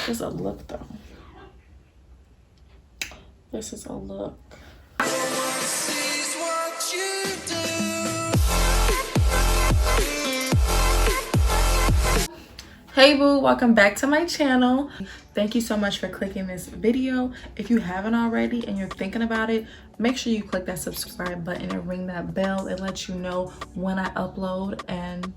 This is a look though. This is a look. Hey boo, welcome back to my channel. Thank you so much for clicking this video. If you haven't already and you're thinking about it, make sure you click that subscribe button and ring that bell. It lets you know when I upload, and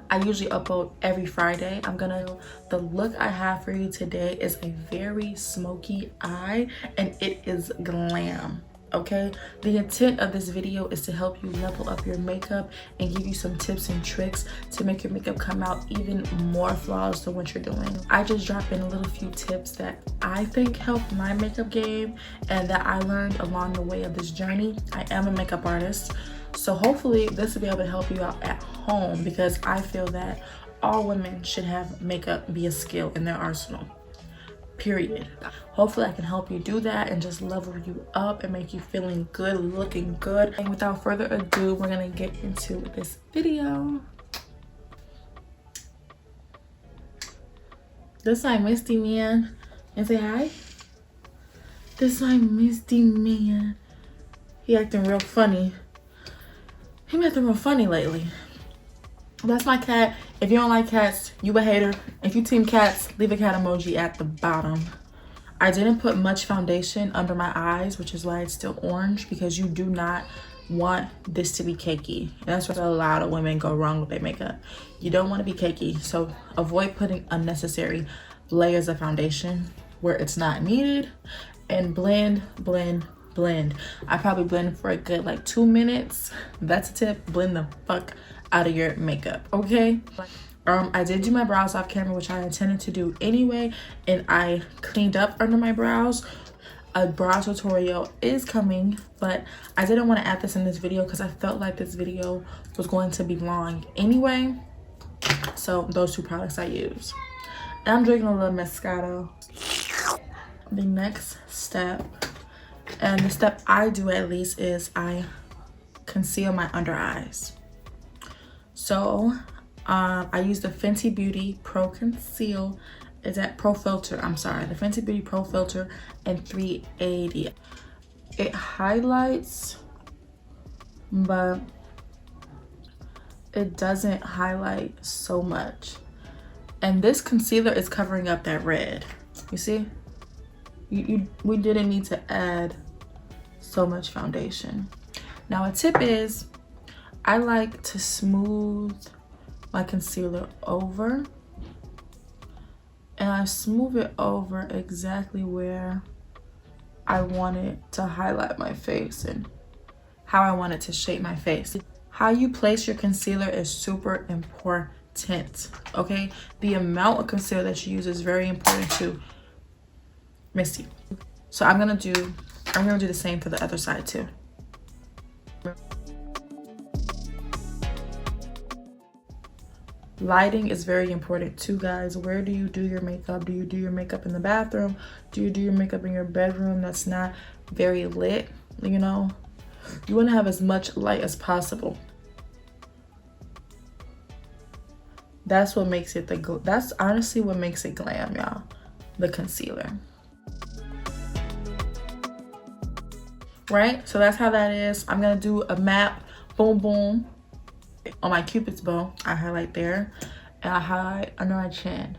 I usually upload every Friday. The look I have for you today is a very smoky eye, and it is glam. Okay, the intent of this video is to help you level up your makeup and give you some tips and tricks to make your makeup come out even more flawless than what you're doing. I just drop in a little few tips that I think help my makeup game and that I learned along the way of this journey. I am a makeup artist, so hopefully this will be able to help you out at home, because I feel that all women should have makeup be a skill in their arsenal. Period. Hopefully I can help you do that and just level you up and make you feeling good, looking good. And without further ado, we're gonna get into this video. This is my Misty man. And say hi. This is my Misty man. He acting real funny. He been acting real funny lately. That's my cat. If you don't like cats, you a hater. If you team cats, leave a cat emoji at the bottom. I didn't put much foundation under my eyes, which is why it's still orange, because you do not want this to be cakey. And that's where a lot of women go wrong with their makeup. You don't want to be cakey, so avoid putting unnecessary layers of foundation where it's not needed, and blend, blend, blend. I probably blend for a good like 2 minutes. That's a tip. Blend the fuck out of your makeup, okay? I did do my brows off camera, which I intended to do anyway, and I cleaned up under my brows. A brow tutorial is coming, but I didn't want to add this in this video because I felt like this video was going to be long anyway. So those two products I use. And I'm drinking a little Moscato. The next step, and the step I do at least, is I conceal my under eyes. So I use the Fenty Beauty Pro Conceal. Is that Pro Filter? I'm sorry, the Fenty Beauty Pro Filter in 380. It highlights, but it doesn't highlight so much. And this concealer is covering up that red. You see? We didn't need to add so much foundation. Now a tip is, I like to smooth my concealer over, and I smooth it over exactly where I want it to highlight my face and how I want it to shape my face. How you place your concealer is super important, okay? The amount of concealer that you use is very important too. Misty. So I'm gonna do the same for the other side too. Lighting is very important too, guys. Where do you do your makeup? Do you do your makeup in the bathroom? Do you do your makeup in your bedroom that's not very lit? You know, you want to have as much light as possible. That's what makes it that's honestly what makes it glam, y'all. The concealer. Right? So that's how that is. I'm gonna do a map. Boom, boom. On my Cupid's bow, I highlight there, and I highlight under my chin.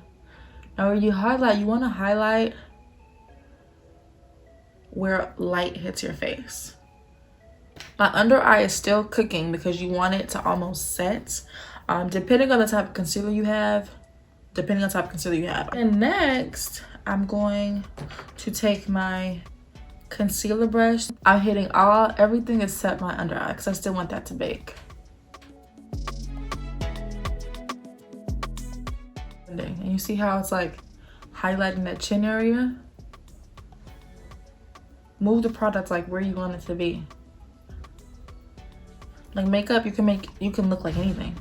Now when you highlight, you want to highlight where light hits your face. My under eye is still cooking because you want it to almost set, depending on the type of concealer you have. And next, I'm going to take my concealer brush. I'm hitting everything except my under eye because I still want that to bake. And you see how it's like highlighting that chin area? Move the product like where you want it to be. Like makeup, you can look like anything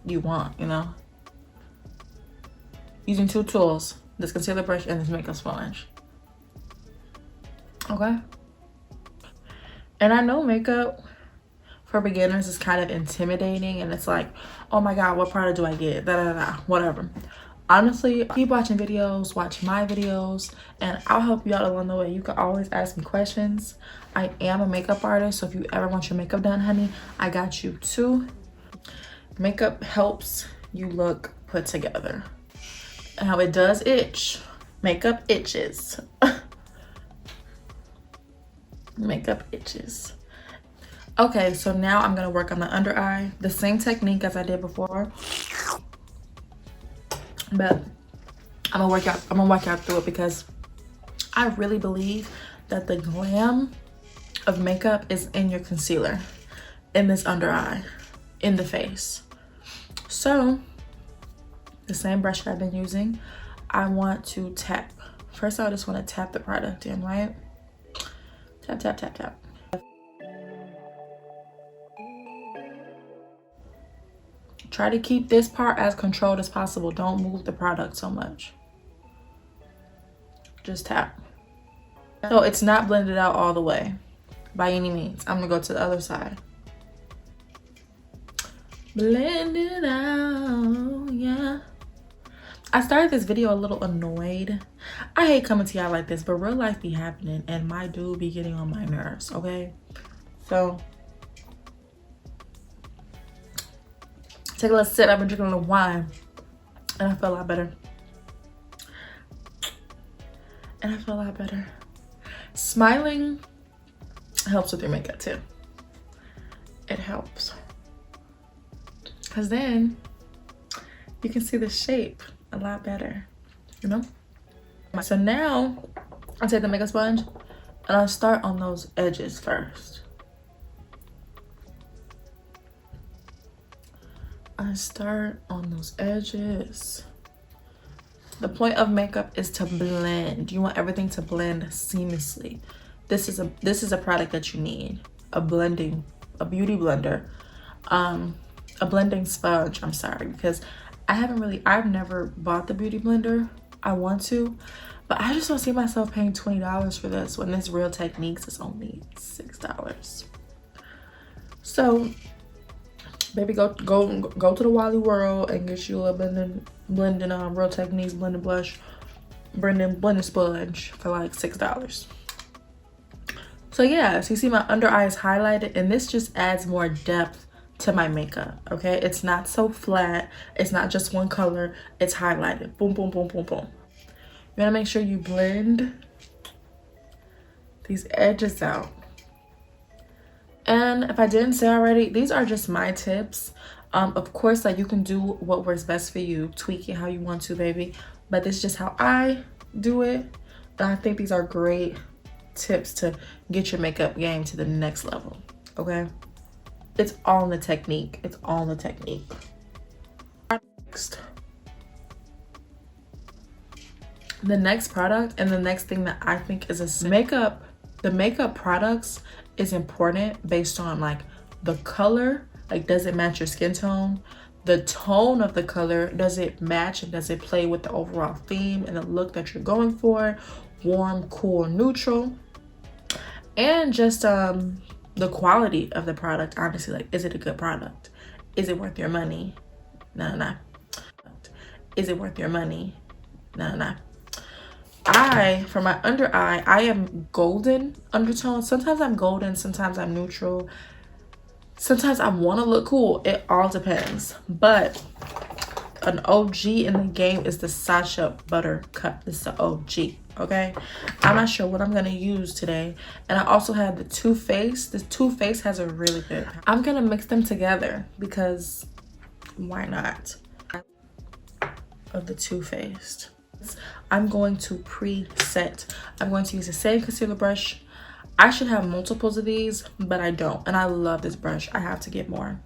you want, you know? Using two tools, this concealer brush and this makeup sponge. Okay? And I know makeup for beginners is kind of intimidating, and it's like, oh my god, what product do I get, whatever. Honestly, keep watching videos, watch my videos, and I'll help you out along the way. You can always ask me questions. I am a makeup artist, so if you ever want your makeup done, honey, I got you too. Makeup helps you look put together. And how it does itch. Makeup itches. Makeup itches. Okay, so now I'm gonna work on the under eye. The same technique as I did before. But I'm gonna work out through it because I really believe that the glam of makeup is in your concealer, in this under eye, in the face. So the same brush that I've been using, I want to tap. First, I just want to tap the product in, right? Tap, tap, tap, tap. Try to keep this part as controlled as possible. Don't move the product so much. Just tap. So it's not blended out all the way by any means. I'm gonna go to the other side. Blend it out, yeah. I started this video a little annoyed. I hate coming to y'all like this, but real life be happening and my dude be getting on my nerves, okay? So take a little sip. I've been drinking a little wine and I feel a lot better. And I feel a lot better. Smiling helps with your makeup too. It helps. Because then you can see the shape a lot better, you know? So now I'll take the makeup sponge and I'll start on those edges first. I start on those edges. The point of makeup is to blend. You want everything to blend seamlessly. This is a product that you need. A beauty blender. A blending sponge, I'm sorry, because I've never bought the beauty blender. I want to, but I just don't see myself paying $20 for this when this Real Techniques is only $6. So baby, go to the Wally World and get you a blending Real Techniques blending blush, blending sponge for like $6. So yeah, so you see my under eye is highlighted, and this just adds more depth to my makeup. Okay, it's not so flat, it's not just one color, it's highlighted. Boom, boom, boom, boom, boom. You want to make sure you blend these edges out. And if I didn't say already, these are just my tips. Of course, like, you can do what works best for you, tweak it how you want to, baby, but this is just how I do it. And I think these are great tips to get your makeup game to the next level. Okay, it's all in the technique. It's all in the technique. Next, the next product and the next thing that I think is a makeup, the makeup products is important based on like the color, like does it match your skin tone? The tone of the color, does it match and does it play with the overall theme and the look that you're going for? Warm, cool, neutral. And just the quality of the product, honestly, like, is it a good product? Is it worth your money? No. Is it worth your money? No. For my under eye, I am golden undertone. Sometimes I'm golden, sometimes I'm neutral. Sometimes I want to look cool. It all depends. But an OG in the game is the Sacha Buttercup. It's the OG, okay? I'm not sure what I'm going to use today. And I also have the Too Faced. The Too Faced has a really good... I'm going to mix them together because why not? Of the Too Faced. I'm going to preset. I'm going to use the same concealer brush. I should have multiples of these, but I don't. And I love this brush. I have to get more.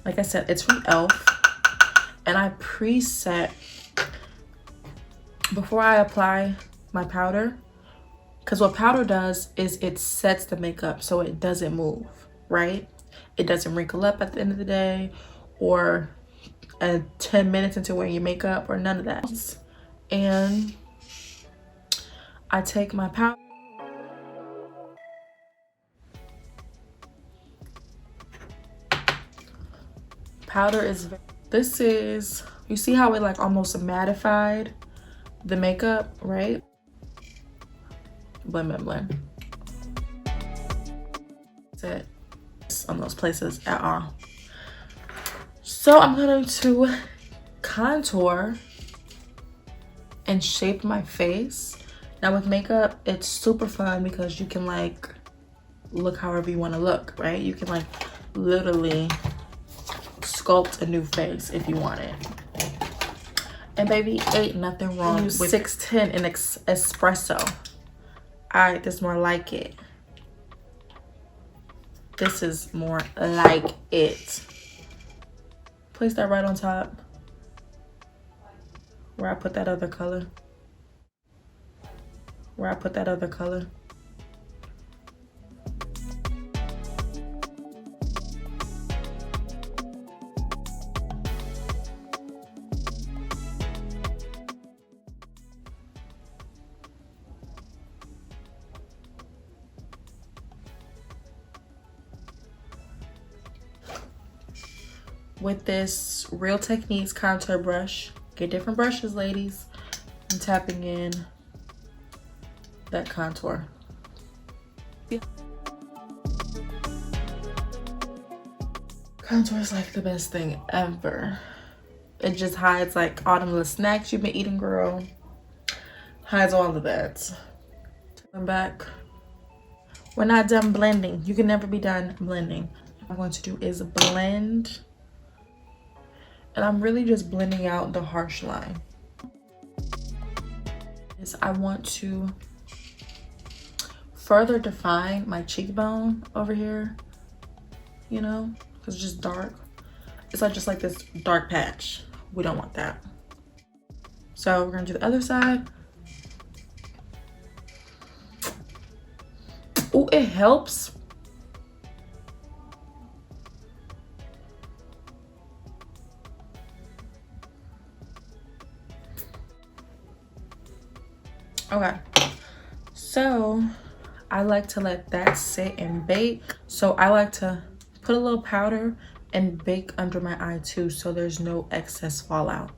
Like I said, it's from e.l.f. And I preset before I apply my powder. Because what powder does is it sets the makeup so it doesn't move, right? It doesn't wrinkle up at the end of the day or 10 minutes into wearing your makeup or none of that. And I take my powder. Powder is, this is You see how it like almost mattified the makeup, right? Blend, blend, blend. That's it. On those places at all. So I'm going to contour and shape my face. Now with makeup, it's super fun because you can like look however you want to look, right? You can like literally sculpt a new face if you want it. And baby, ain't nothing wrong with 610 in espresso. All right, this is more like it. This is more like it. Place that right on top where I put that other color. Where I put that other color. With this Real Techniques contour brush, get different brushes, ladies. I'm tapping in that contour. Yeah. Contour is like the best thing ever. It just hides like all them little snacks you've been eating, girl. Hides all of that. Turn back. We're not done blending. You can never be done blending. What I'm going to do is blend. And I'm really just blending out the harsh line. I want to further define my cheekbone over here, you know, because it's just dark. It's like just like this dark patch. We don't want that. So we're gonna do the other side. Oh, it helps. Okay, so I like to let that sit and bake. So I like to put a little powder and bake under my eye too, so there's no excess fallout.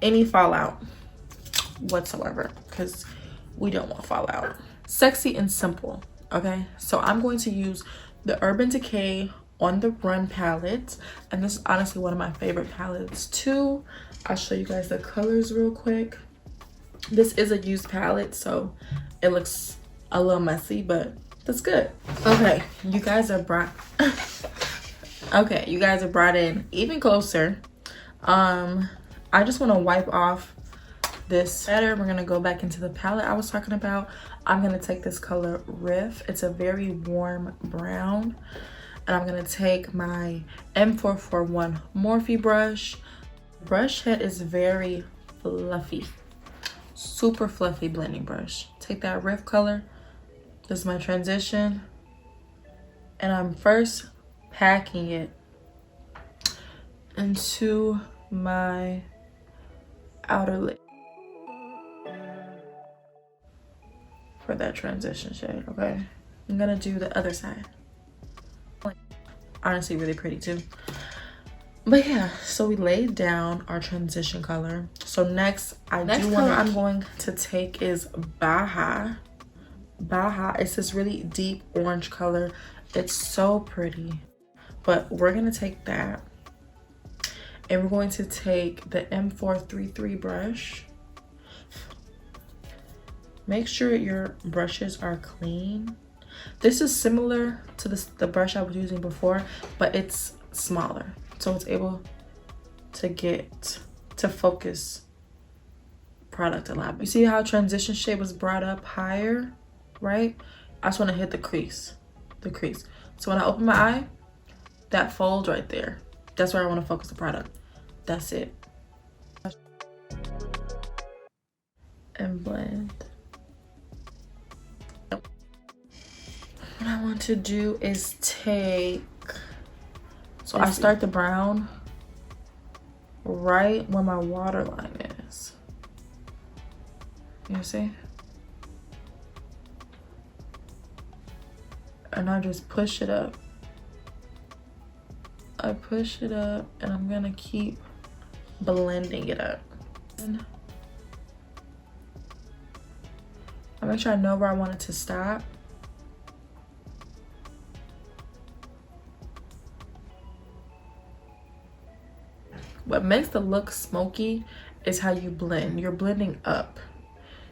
Any fallout whatsoever, because we don't want fallout. Sexy and simple, okay? So I'm going to use the Urban Decay On The Run palette, and this is honestly one of my favorite palettes too. I'll show you guys the colors real quick. This is a used palette, so it looks a little messy, but that's good. Okay, you guys are brought okay, you guys are brought in even closer. I just want to wipe off this better. We're gonna go back into the palette I was talking about. I'm gonna take this color Riff. It's a very warm brown, and I'm gonna take my M441 Morphe brush. Brush head is very fluffy. Super fluffy blending brush. Take that Riff color. This is my transition. And I'm first packing it into my outer lid for that transition shade, okay? I'm gonna do the other side. Honestly, really pretty too. But yeah, so we laid down our transition color. So next color I'm going to take is Baja. Baja, it's this really deep orange color. It's so pretty. But we're gonna take that, and we're going to take the M433 brush. Make sure your brushes are clean. This is similar to the brush I was using before, but it's smaller. So it's able to get to focus product a lot. You see how transition shade was brought up higher, right? I just want to hit the crease, So when I open my eye, that fold right there, that's where I want to focus the product. That's it. And blend. What I want to do is take, so I start the brown right where my waterline is. You see? And I just push it up. I push it up, and I'm gonna keep blending it up. And I'll make sure I know where I want it to stop. What makes the look smoky is how you blend. You're blending up.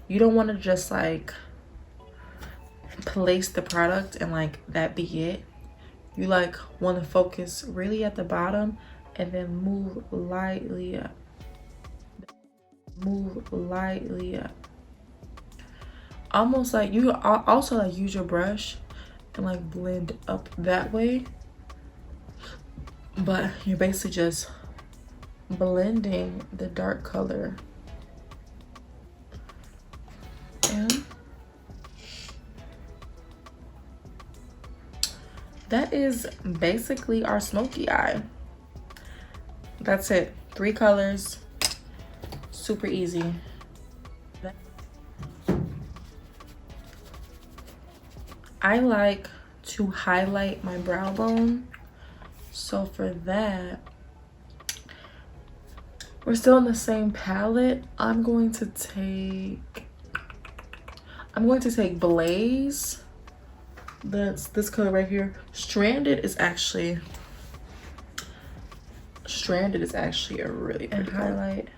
You don't want to just like place the product and like that be it. You like want to focus really at the bottom and then move lightly up. Move lightly up. Almost like you also like use your brush and like blend up that way. But you're basically just blending the dark color. And that is basically our smoky eye. That's it. 3 colors. Super easy. I like to highlight my brow bone. So for that, we're still in the same palette. I'm going to take Blaze. That's this color right here. Stranded is actually a really pretty highlight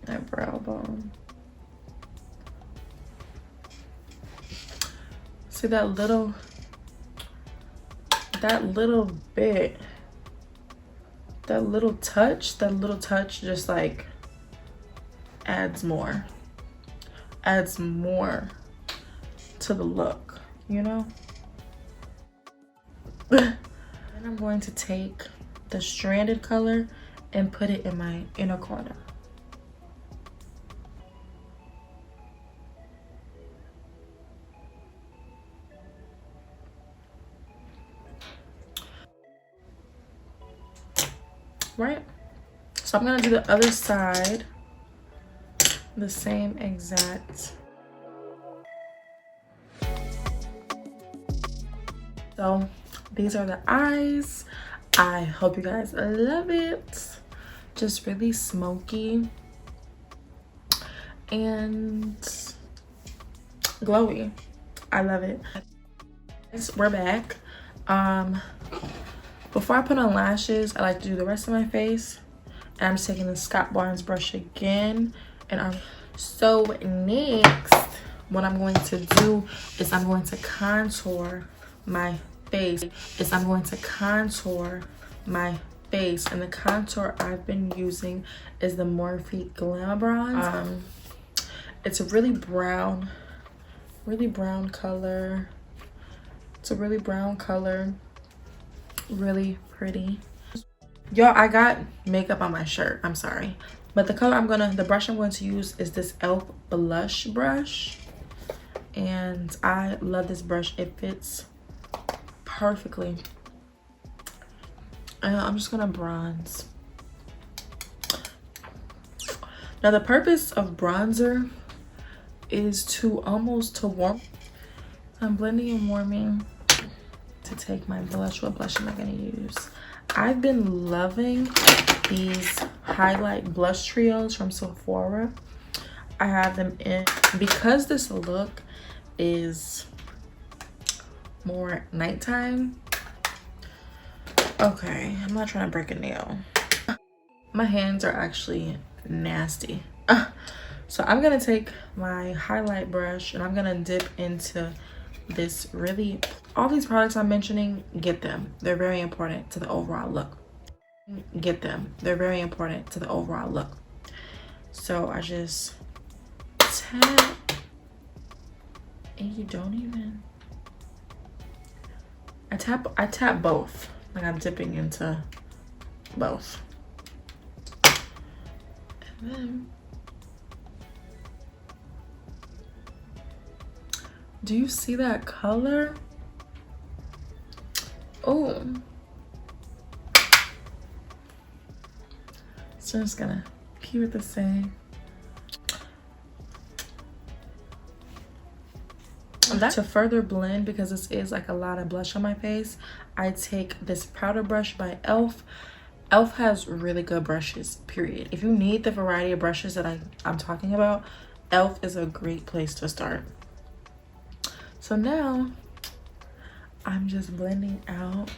that brow bone. See that little bit, that little touch just like adds more to the look, you know? Then I'm going to take the stranded color and put it in my inner corner. Right? So I'm gonna do the other side the same exact. So these are the eyes. I hope you guys love it. Just really smoky and glowy. I love it. We're back. Before I put on lashes, I like to do the rest of my face. And I'm just taking the Scott Barnes brush again. And so next, what I'm going to do is I'm going to contour my face. And the contour I've been using is the Morphe Glam Bronze. It's a really brown color. It's a really brown color. Really pretty. Y'all, I got makeup on my shirt. I'm sorry. But the brush I'm going to use is this e.l.f. blush brush. And I love this brush. It fits perfectly. And I'm just gonna bronze. Now the purpose of bronzer is to warm. I'm blending and warming to take my blush. What blush am I gonna use? I've been loving these highlight blush trios from Sephora. I have them in because this look is more nighttime. Okay, I'm not trying to break a nail. My hands are actually nasty. So I'm gonna take my highlight brush and I'm gonna dip into this really, all these products I'm mentioning, get them. They're very important to the overall look. Get them. They're very important to the overall look. So I just tap, and you don't even, I tap both. Like I'm dipping into both. And then, do you see that color? Oh. So I'm just gonna keep it the same. To further blend, because this is like a lot of blush on my face, I take this powder brush by e.l.f. Elf has really good brushes, period. If you need the variety of brushes that I'm talking about, Elf is a great place to start. So now I'm just blending out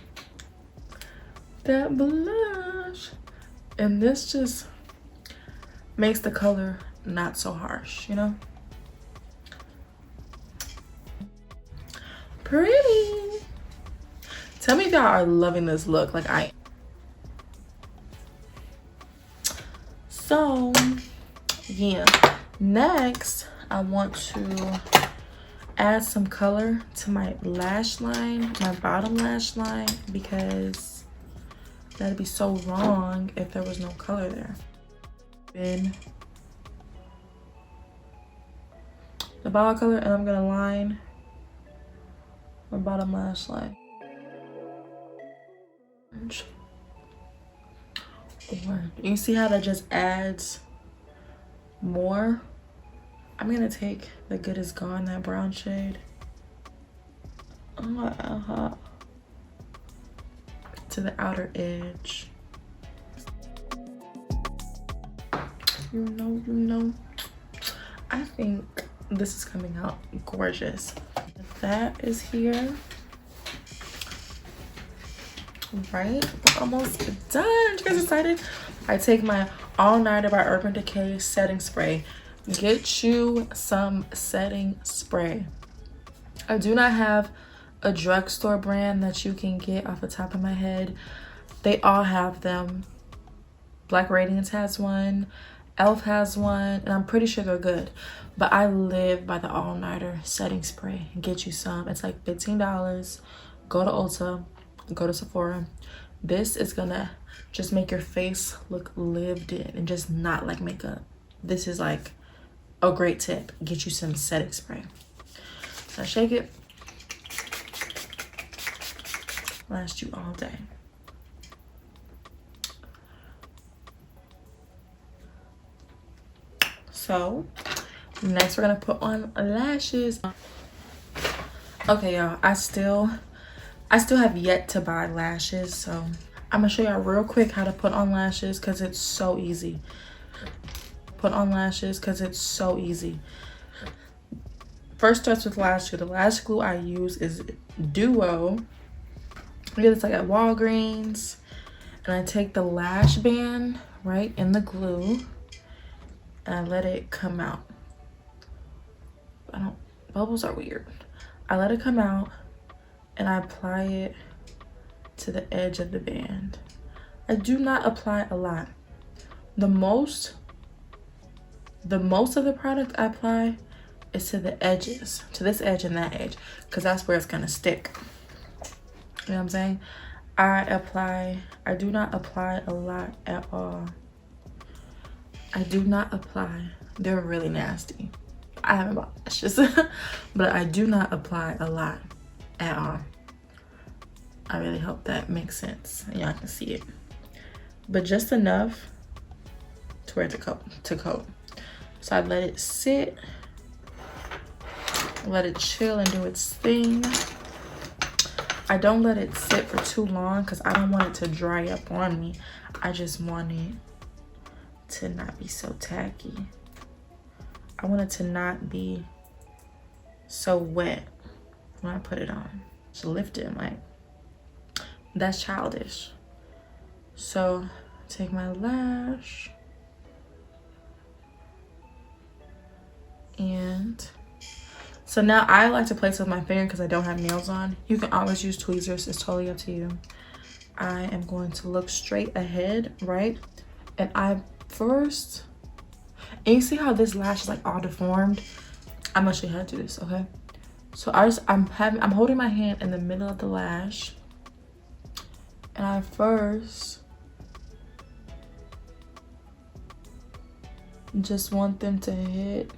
that blush, and this just makes the color not so harsh, you know? Pretty. Tell me if y'all are loving this look like I am. So yeah, next I want to add some color to my lash line, my bottom lash line, because that'd be so wrong if there was no color there. In the bottom color, and I'm gonna line my bottom lash line. You see how that just adds more? I'm gonna take the Good Is Gone, that brown shade, to the outer edge. You know, I think this is coming out gorgeous. That is here. Right, almost done. You guys excited? I take my All Nighter by Urban Decay setting spray. Get you some setting spray. I do not have a drugstore brand that you can get off the top of my head. They all have them. Black Radiance has one, Elf has one, and I'm pretty sure they're good. But I live by the All Nighter setting spray. Get you some. It's like $15. Go to Ulta, go to Sephora. This is gonna just make your face look lived in and just not like makeup. This is like a great tip. Get you some setting spray. So shake it. Last you all day. So next we're gonna put on lashes. Okay, y'all, I still have yet to buy lashes, so I'm gonna show y'all real quick how to put on lashes because it's so easy. First starts with lash glue. The lash glue I use is Duo. I get this like at Walgreens, and I take the lash band right in the glue and I let it come out. Bubbles are weird. I let it come out and I apply it to the edge of the band. I do not apply a lot. The most of the product I apply is to the edges, to this edge and that edge, because that's where it's gonna stick. You know what I'm saying? I do not apply a lot at all. I do not apply. They're really nasty. I haven't bought lashes, but I do not apply a lot at all. I really hope that makes sense and y'all can see it, but just enough to where to coat. So I let it sit, let it chill and do its thing. I don't let it sit for too long because I don't want it to dry up on me. I just want it to not be so tacky. I want it to not be so wet when I put it on. Just lift it, like, that's childish. So take my lash and so now I like to place it with my finger because I don't have nails on. You can always use tweezers, it's totally up to you. I am going to look straight ahead, right? And and you see how this lash is like all deformed? I'm gonna show you how to do this, okay? So I'm holding my hand in the middle of the lash, and I first just want them to hit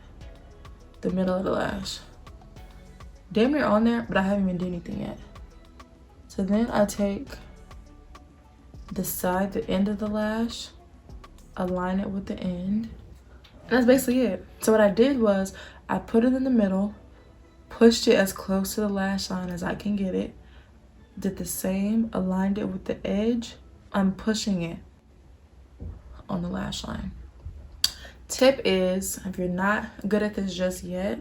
the middle of the lash. Damn near on there, but I haven't even done anything yet. So then I take the end of the lash, align it with the end. And that's basically it. So what I did was I put it in the middle, pushed it as close to the lash line as I can get it, did the same, aligned it with the edge, I'm pushing it on the lash line. Tip is, if you're not good at this just yet,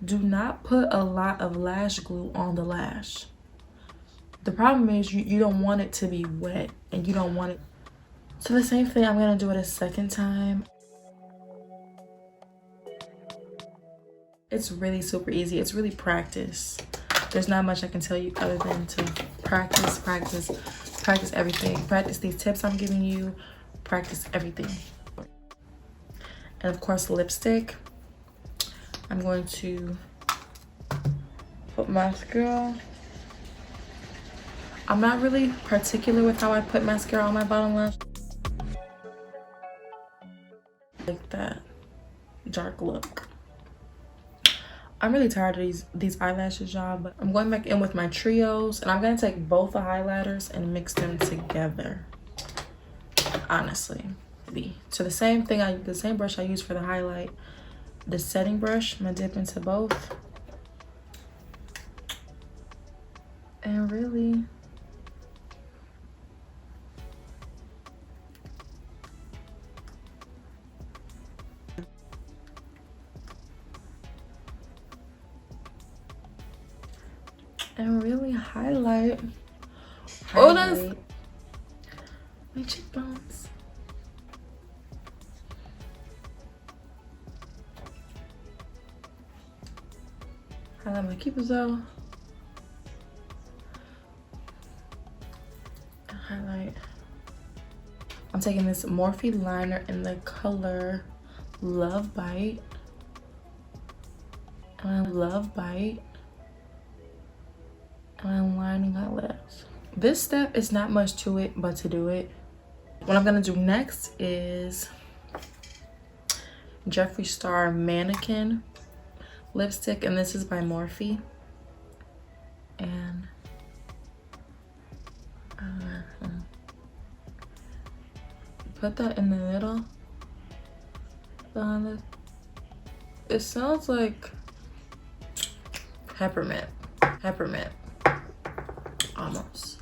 do not put a lot of lash glue on the lash. The problem is you don't want it to be wet, and you don't want it. So the same thing, I'm gonna do it a second time. It's really super easy. It's really practice. There's not much I can tell you other than to practice everything. Practice these tips I'm giving you. Practice everything. And of course, lipstick. I'm going to put mascara. I'm not really particular with how I put mascara on my bottom lash. Like that dark look. I'm really tired of these eyelashes, y'all, but I'm going back in with my trios, and I'm gonna take both the highlighters and mix them together. Honestly, so the same thing, the same brush I use for the highlight, the setting brush, I'm gonna dip into both, and really highlight. Oh, that's my cheekbones. Highlight my cupid's though. Highlight. I'm taking this Morphe liner in the color Love Bite. And Love Bite. And I'm lining my lips. This step is not much to it, but to do it. What I'm gonna do next is Jeffree Star Mannequin lipstick, and this is by Morphe. And put that in the middle. It sounds like peppermint. Almost.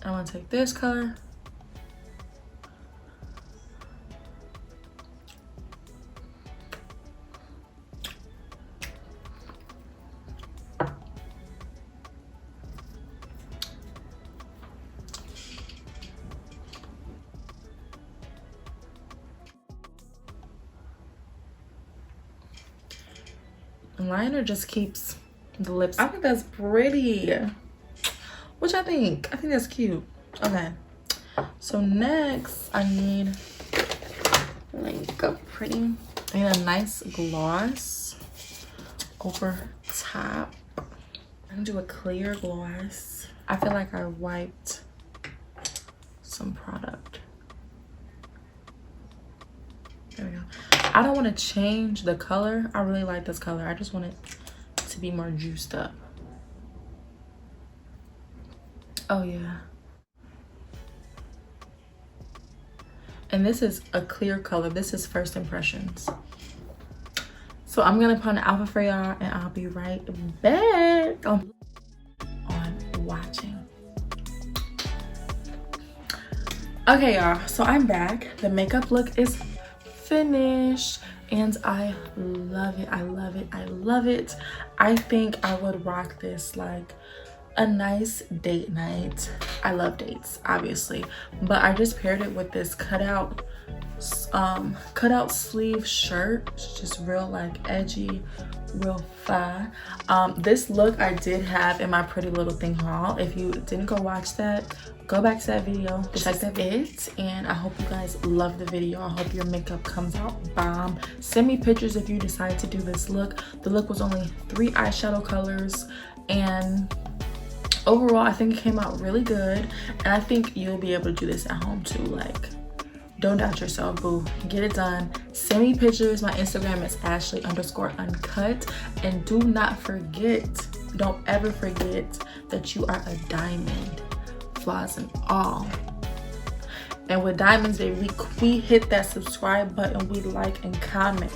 I want to take this color. Liner just keeps the lips. I think that's pretty. What y'all think? I think that's cute. Okay. So next I need like a nice gloss over top. I'm gonna do a clear gloss. I feel like I wiped some product. There we go. I don't want to change the color. I really like this color. I just want it to be more juiced up. Oh yeah. And this is a clear color. This is First Impressions. So I'm gonna put on the outfit for y'all, and I'll be right back on watching. Okay, y'all, so I'm back. The makeup look is finished, and I love it. I think I would rock this like a nice date night. I love dates, obviously, but I just paired it with this cutout sleeve shirt. It's just real like edgy, real fun. This look I did have in my Pretty Little Thing haul. If you didn't go watch that, go back to that video, check that it. And I hope you guys love the video. I hope your makeup comes out bomb. Send me pictures if you decide to do this look. The look was only 3 eyeshadow colors, and overall I think it came out really good, and I think you'll be able to do this at home too. Like, don't doubt yourself, boo. Get it done. Send me pictures. My Instagram is Ashley_uncut. And do not forget, don't ever forget that you are a diamond, flaws and all. And with diamonds, baby, we hit that subscribe button, we like and comment.